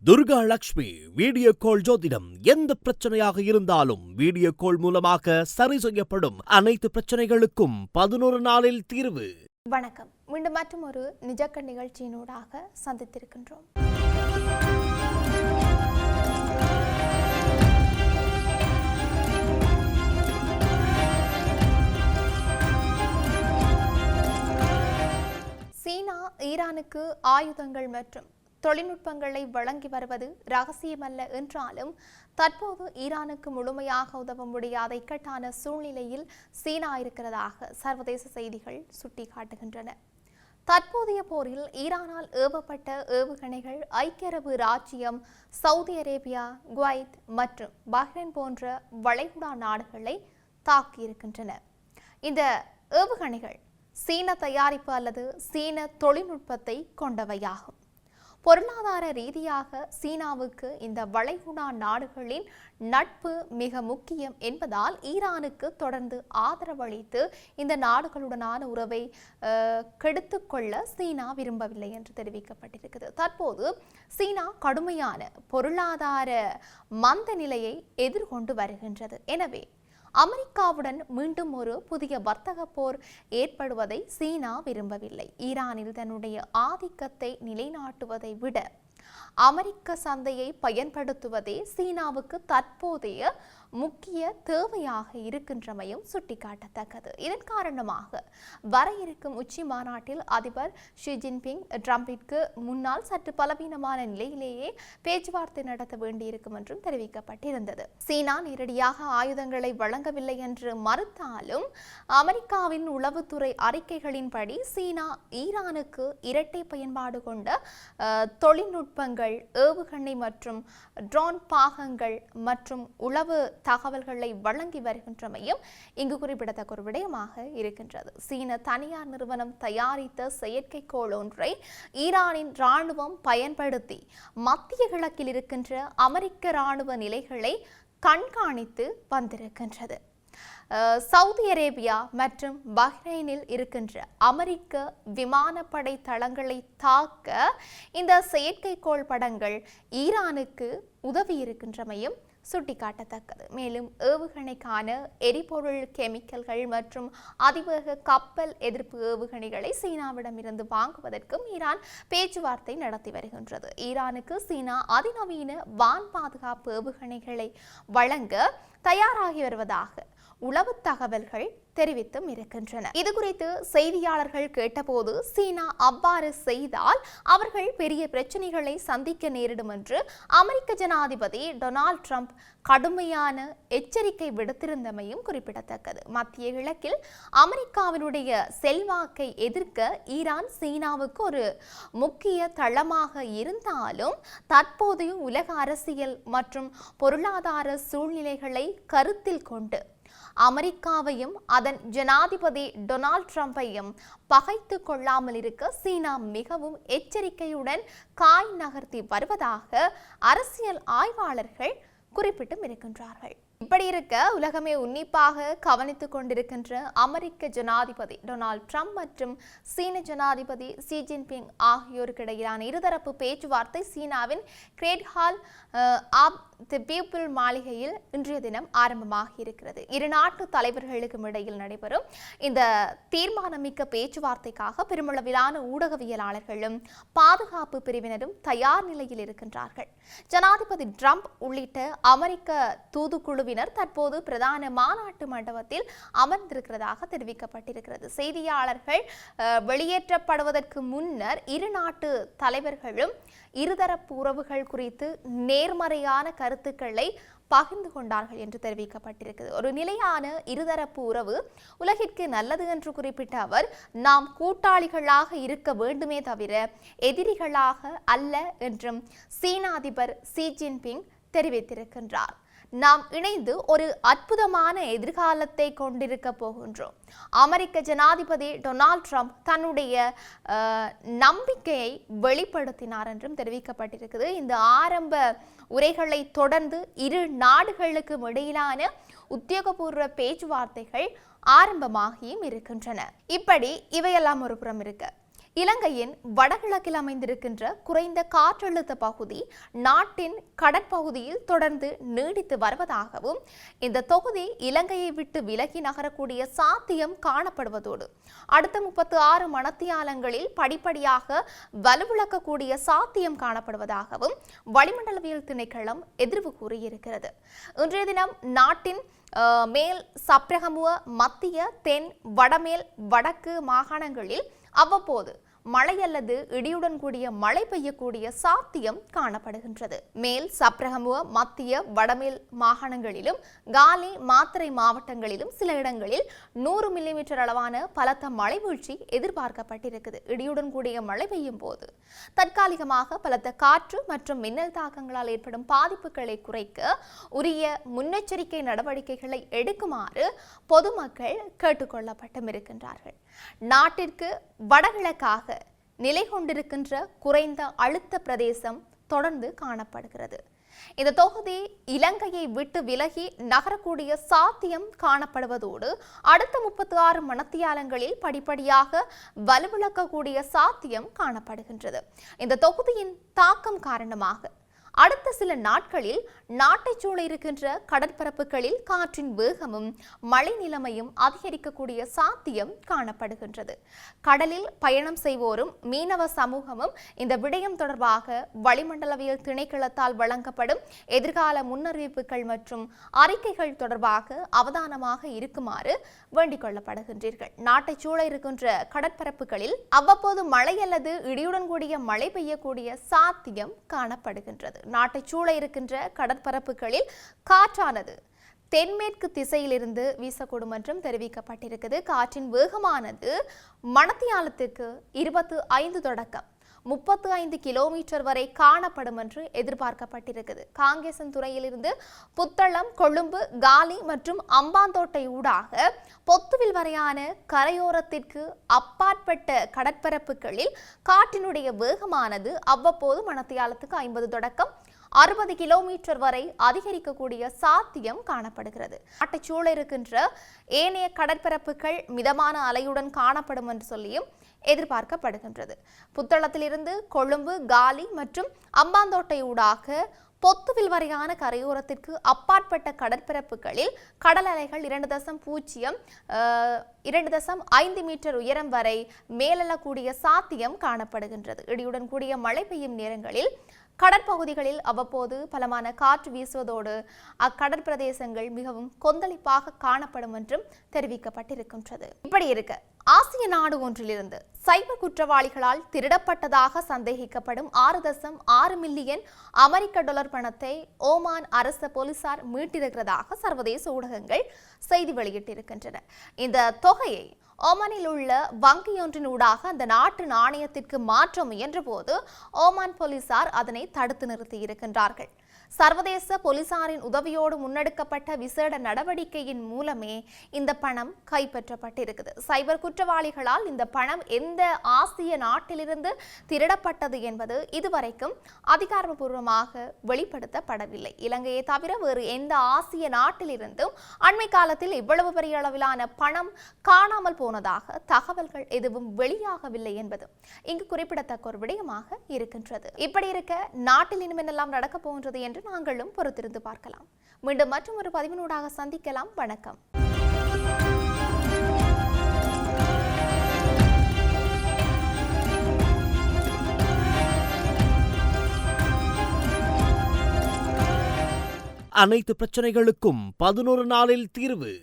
Durga Lakshmi video call ஜோதிடம். எந்த பிரச்சனையாக இருந்தாலும் வீடியோ கால் மூலமாக சரி செய்யப்படும். அனைத்து பிரச்சனைகளுக்கும் 11 நாளில் தீர்வு. வணக்கம். மீண்டும் மற்றும் ஒரு நிஜக்க நிகழ்ச்சியினூடாக சந்தித்திருக்கின்றோம். சீனா ஈரானுக்கு ஆயுதங்கள் மற்றும் தொழில்நுட்பங்களை வழங்கி வருவது ரகசியமல்ல என்றாலும் தற்போது ஈரானுக்கு முழுமையாக உதவ முடியாத இக்கட்டான சூழ்நிலையில் சீனா இருக்கிறதாக சர்வதேச செய்திகள் சுட்டிக்காட்டுகின்றன. தற்போதைய போரில் ஈரானால் ஏவப்பட்ட ஏவுகணைகள் ஐக்கிய அரபு ராச்சியம், சவுதி அரேபியா, குவைத் மற்றும் பஹ்ரைன் போன்ற வளைகுடா நாடுகளை தாக்கியிருக்கின்றன. இந்த ஏவுகணைகள் சீன தயாரிப்பு அல்லது சீன தொழில்நுட்பத்தை கொண்டவையாகும். பொருளாதார ரீதியாக சீனாவுக்கு இந்த வளைகுடா நாடுகளின் நட்பு மிக முக்கியம் என்பதால் ஈரானுக்கு தொடர்ந்து ஆதரவளித்து இந்த நாடுகளுடனான உறவை கெடுத்துக்கொள்ள சீனா விரும்பவில்லை என்று தெரிவிக்கப்பட்டிருக்கிறது. தற்போது சீனா கடுமையான பொருளாதார மந்த நிலையை எதிர்கொண்டு வருகின்றது. எனவே அமெரிக்காவுடன் மீண்டும் ஒரு புதிய வர்த்தக போர் ஏற்படுவதை சீனா விரும்பவில்லை. ஈரானில் தன்னுடைய ஆதிக்கத்தை நிலைநாட்டுவதை விட அமெரிக்க சந்தையை பயன்படுத்துவதே சீனாவுக்கு தற்போதைய முக்கிய தேவையாக இருக்கின்றமையும் சுட்டிக்காட்டத்தக்கது. இதன் காரணமாக வர இருக்கும் உச்சி மாநாட்டில் அதிபர் ஷி ஜின்பிங் ட்ரம்பிற்கு முன்னால் சற்று பலவீனமான நிலையிலேயே பேச்சுவார்த்தை நடத்த வேண்டியிருக்கும் என்றும் தெரிவிக்கப்பட்டிருந்தது. சீனா நேரடியாக ஆயுதங்களை வழங்கவில்லை என்று மறுத்தாலும் அமெரிக்காவின் உளவுத்துறை அறிக்கைகளின்படி சீனா ஈரானுக்கு இரட்டை பயன்பாடு கொண்ட தொழில்நுட்பங்கள், ஏவுகணை மற்றும் ட்ரோன் பாகங்கள் மற்றும் உளவு தகவல்களை வழங்கி வருகின்றமையும் இங்கு குறிப்பிடத்தக்க ஒரு விடயமாக இருக்கின்றது. சீன தனியார் நிறுவனம் தயாரித்த செயற்கைக்கோள் ஒன்றை ஈரானின் இராணுவம் பயன்படுத்தி மத்திய கிழக்கில் இருக்கின்ற அமெரிக்க இராணுவ நிலைகளை கண்காணித்து வந்திருக்கின்றது. சவுதி அரேபியா மற்றும் பஹ்ரைனில் இருக்கின்ற அமெரிக்க விமானப்படை தளங்களை தாக்க இந்த செயற்கைக்கோள் படங்கள் ஈரானுக்கு உதவி இருக்கின்றமையும் சுட்டிக்காட்டத்தக்கது. மேலும் ஏவுகணைக்கான எரிபொருள், கெமிக்கல்கள் மற்றும் அதிவேக கப்பல் எதிர்ப்பு ஏவுகணைகளை சீனாவிடமிருந்து வாங்குவதற்கும் ஈரான் பேச்சுவார்த்தை நடத்தி வருகின்றது. ஈரானுக்கு சீனா அதிநவீன வான் பாதுகாப்பு ஏவுகணைகளை வழங்க தயாராகி வருவதாக உளவு தகவல்கள் தெரிவித்தும் இருக்கின்றன. இது குறித்து செய்தியாளர்கள் கேட்டபோது சீனா அவ்வாறு செய்தால் அவர்கள் பெரிய பிரச்சனைகளை சந்திக்க நேரிடும் என்று அமெரிக்க ஜனாதிபதி டொனால்ட் ட்ரம்ப் கடுமையான எச்சரிக்கை விடுத்திருந்தமையும் குறிப்பிடத்தக்கது. மத்திய கிழக்கில் அமெரிக்காவினுடைய செல்வாக்கை எதிர்க்க ஈரான் சீனாவுக்கு ஒரு முக்கிய தளமாக இருந்தாலும் தற்போதைய உலக அரசியல் மற்றும் பொருளாதார சூழ்நிலைகளை கருத்தில் கொண்டு அமெரிக்காவையும் அதன் ஜனாதிபதி டொனால்ட் ட்ரம்பையும் பகைத்து கொள்ளாமல் இருக்க சீனா மிகவும் எச்சரிக்கையுடன் காய் நகர்த்தி வருவதாக அரசியல் ஆய்வாளர்கள் குறிப்பிட்டும் இருக்கின்றார்கள். இப்படி இருக்க உலகமே உன்னிப்பாக கவனித்துக் கொண்டிருக்கின்ற அமெரிக்க ஜனாதிபதி டொனால்ட் ட்ரம்ப் மற்றும் சீன ஜனாதிபதி ஷி ஜின்பிங் ஆகியோருக்கு இடையிலான இருதரப்பு பேச்சுவார்த்தை சீனாவின் great hall of the people மாளிகையில் இன்றைய தினம் ஆரம்பமாகி இருக்கிறது. இரு நாட்டு தலைவர்களுக்கும் இடையில் நடைபெறும் இந்த தீர்மானமிக்க பேச்சுவார்த்தைக்காக பெருமளவிலான ஊடகவியலாளர்களும் பாதுகாப்பு பிரிவினரும் தயார் நிலையில் இருக்கின்றார்கள். ஜனாதிபதி ட்ரம்ப் உள்ளிட்ட அமெரிக்க தூதுக்குழுவினர் தற்போது பிரதான மாநாட்டு மண்டபத்தில் அமர்ந்திருக்கிறதாக தெரிவிக்கப்பட்டிருக்கிறது. செய்தியாளர்கள் வெளியேற்றப்படுவதற்கு முன்னர் இரு நாட்டு தலைவர்களும் இருதரப்பு உறவுகள் குறித்து நேர்மறையான கருத்துக்களை பகிர்ந்து கொண்டார்கள் என்று தெரிவிக்கப்பட்டிருக்கிறது. ஒரு நிலையான இருதரப்பு உறவு உலகிற்கு நல்லது என்று குறிப்பிட்ட அவர், நாம் கூட்டாளிகளாக இருக்க வேண்டுமே தவிர எதிரிகளாக அல்ல என்றும் சீன அதிபர் ஷி ஜின்பிங் தெரிவித்திருக்கின்றார். நாம் இணைந்து ஒரு அற்புதமான எதிர்காலத்தை கொண்டிருக்க போகின்றோம். அமெரிக்க ஜனாதிபதி டொனால்ட் ட்ரம்ப் தன்னுடைய நம்பிக்கையை வெளிப்படுத்தினார் என்றும் தெரிவிக்கப்பட்டிருக்கிறது. இந்த ஆரம்ப உரைகளை தொடர்ந்து இரு நாடுகளுக்கும் இடையிலான உத்தியோகபூர்வ பேச்சுவார்த்தைகள் ஆரம்பமாகியும் இருக்கின்றன. இப்படி இவையெல்லாம் ஒரு புறம் இருக்க, இலங்கையின் வடகிழக்கில் அமைந்திருக்கின்ற குறைந்த காற்றழுத்த பகுதி நாட்டின் கடற்பகுதியில் தொடர்ந்து நீடித்து வருவதாகவும் இந்த தொகுதி இலங்கையை விட்டு விலகி நகரக்கூடிய சாத்தியம் காணப்படுவதோடு அடுத்த 36 மணத்தியாலங்களில் படிப்படியாக வலுவிழக்கக்கூடிய சாத்தியம் காணப்படுவதாகவும் வளிமண்டலவியல் திணைக்களம் எதிர்வு கூறியிருக்கிறது. இன்றைய தினம் நாட்டின் மேல் சப்ரகமுவ மத்திய தென் வடமேல் வடக்கு மாகாணங்களில் அவ்வப்போது மழை அல்லது இடியுடன் கூடிய மழை பெய்யக்கூடிய சாத்தியம் காணப்படுகின்றது. மேல் சப்ரகமுவ மத்திய வடமேல் மாகாணங்களிலும் காலி மாத்தறை மாவட்டங்களிலும் சில இடங்களில் 100 மில்லிமீட்டர் அளவான பலத்த மழை வீழ்ச்சி எதிர்பார்க்கப்பட்டிருக்குது. இடியுடன் கூடிய மழை பெய்யும் போது தற்காலிகமாக பலத்த காற்று மற்றும் மின்னல் தாக்கங்களால் ஏற்படும் பாதிப்புகளை குறைக்க உரிய முன்னெச்சரிக்கை நடவடிக்கைகளை எடுக்குமாறு பொதுமக்கள் கேட்டுக்கொள்ளப்பட்டும் இருக்கின்றார்கள். நாட்டிற்கு வடகிழக்காக நிலை கொண்டிருக்கின்ற குறைந்த அழுத்த பிரதேசம் தொடர்ந்து காணப்படுகிறது. இந்த தொகுதி இலங்கையை விட்டு விலகி நகரக்கூடிய சாத்தியம் காணப்படுவதோடு அடுத்த 36 மணத்தியாலங்களில் படிப்படியாக வலுவிழக்கக்கூடிய சாத்தியம் காணப்படுகின்றது. இந்த தொகுதியின் தாக்கம் காரணமாக அடுத்த சில நாட்களில் நாட்டை சூழ இருக்கின்ற கடற்பரப்புகளில் காற்றின் வேகமும் மழை நிலைமையும் அதிகரிக்கக்கூடிய சாத்தியம் காணப்படுகின்றது. கடலில் பயணம் செய்வோரும் மீனவ சமூகமும் இந்த விடயம் தொடர்பாக வளிமண்டலவியல் திணைக்களத்தால் வழங்கப்படும் எதிர்கால முன்னறிவிப்புகள் மற்றும் அறிக்கைகள் தொடர்பாக அவதானமாக இருக்குமாறு வேண்டிக் கொள்ளப்படுகின்றீர்கள். நாட்டை சூழ இருக்கின்ற கடற்பரப்புகளில் அவ்வப்போது மழை அல்லது இடியுடன் கூடிய மழை பெய்யக்கூடிய சாத்தியம் காணப்படுகின்றது. நாட்டை சூழ இருக்கின்ற கடற்பரப்புகளில் காற்றானது தென்மேற்கு திசையிலிருந்து வீசக்கூடும் என்றும் தெரிவிக்கப்பட்டிருக்கிறது. காற்றின் வேகமானது மணத்தியாலத்துக்கு 25 தொடக்கம் 35 கிலோமீட்டர் வரை காணப்படும் என்று எதிர்பார்க்கப்பட்டிருக்கிறது. காங்கேசன் துறையிலிருந்து புத்தளம், கொழும்பு, காலி மற்றும் அம்பாந்தோட்டை ஊடாக பொத்துவில் வரையான கரையோரத்திற்கு அப்பாற்பட்ட கடற்பரப்புகளில் காற்றினுடைய வேகமானது அவ்வப்போது மணத்தியாலத்துக்கு 50 தொடக்கம் 60 கிலோமீட்டர் வரை அதிகரிக்கக்கூடிய சாத்தியம் காணப்படுகிறது. நாட்டை சூழ இருக்கின்ற ஏனைய கடற்பரப்புகள் மிதமான அலையுடன் காணப்படும் என்று சொல்லியும் எதிர்பார்க்கப்படுகின்றது. புத்தளத்திலிருந்து கொழும்பு, காலி மற்றும் அம்பாந்தோட்டை ஊடாக பொத்துவில் வரையான கரையோரத்திற்கு அப்பாற்பட்ட கடற்பரப்புகளில் கடல் அலைகள் 2.5 மீட்டர் உயரம் வரை மேலெழக்கூடிய சாத்தியம் காணப்படுகின்றது. இடியுடன் கூடிய மழை பெய்யும் நேரங்களில் கடற்பகுதிகளில் அவ்வப்போது பலமான காற்று வீசுவதோடு அக்கடற்பிரதேசங்கள் மிகவும் கொந்தளிப்பாக காணப்படும் என்றும் தெரிவிக்கப்பட்டிருக்கின்றது. இப்படி இருக்க ஆசிய நாடு ஒன்றிலிருந்து சைபர் குற்றவாளிகளால் திருடப்பட்டதாக சந்தேகிக்கப்படும் 6.6 மில்லியன் அமெரிக்க டாலர் பணத்தை ஓமான் அரசு போலீசார் மீட்டிருக்கிறதாக சர்வதேச ஊடகங்கள் செய்தி வெளியிட்டிருக்கின்றன. இந்த தொகையை ஓமானில் உள்ள வங்கியொன்றினூடாக அந்த நாட்டு நாணயத்திற்கு மாற்ற முயன்ற போது ஓமான் போலீசார் அதனை தடுத்து நிறுத்தி இருக்கின்றார்கள். சர்வதேச போலீசாரின் உதவியோடு முன்னெடுக்கப்பட்ட விசேட நடவடிக்கையின் மூலமே இந்த பணம் கைப்பற்றப்பட்டிருக்குது. சைபர் குற்றவாளிகளால் இந்த பணம் எந்த ஆசிய நாட்டிலிருந்து திருடப்பட்டது என்பது இதுவரைக்கும் அதிகாரப்பூர்வமாக வெளிப்படுத்தப்படவில்லை. இலங்கையை தவிர வேறு எந்த ஆசிய நாட்டிலிருந்தும் அண்மை காலத்தில் இவ்வளவு பெரிய அளவிலான பணம் காணாமல் போனதாக தகவல்கள் எதுவும் வெளியாகவில்லை என்பது இங்கு குறிப்பிடத்தக்க ஒரு விடயமாக இருக்கின்றது. இப்படி இருக்க நாட்டில் இனிமேல் நடக்க போகின்றது என்று நாங்களும் பொறுத்திருந்து பார்க்கலாம். மீண்டும் மற்றும் ஒரு பதிவினூடாக சந்திக்கலாம். வணக்கம். அனைத்து பிரச்சனைகளுக்கும் 11 நாளில் தீர்வு.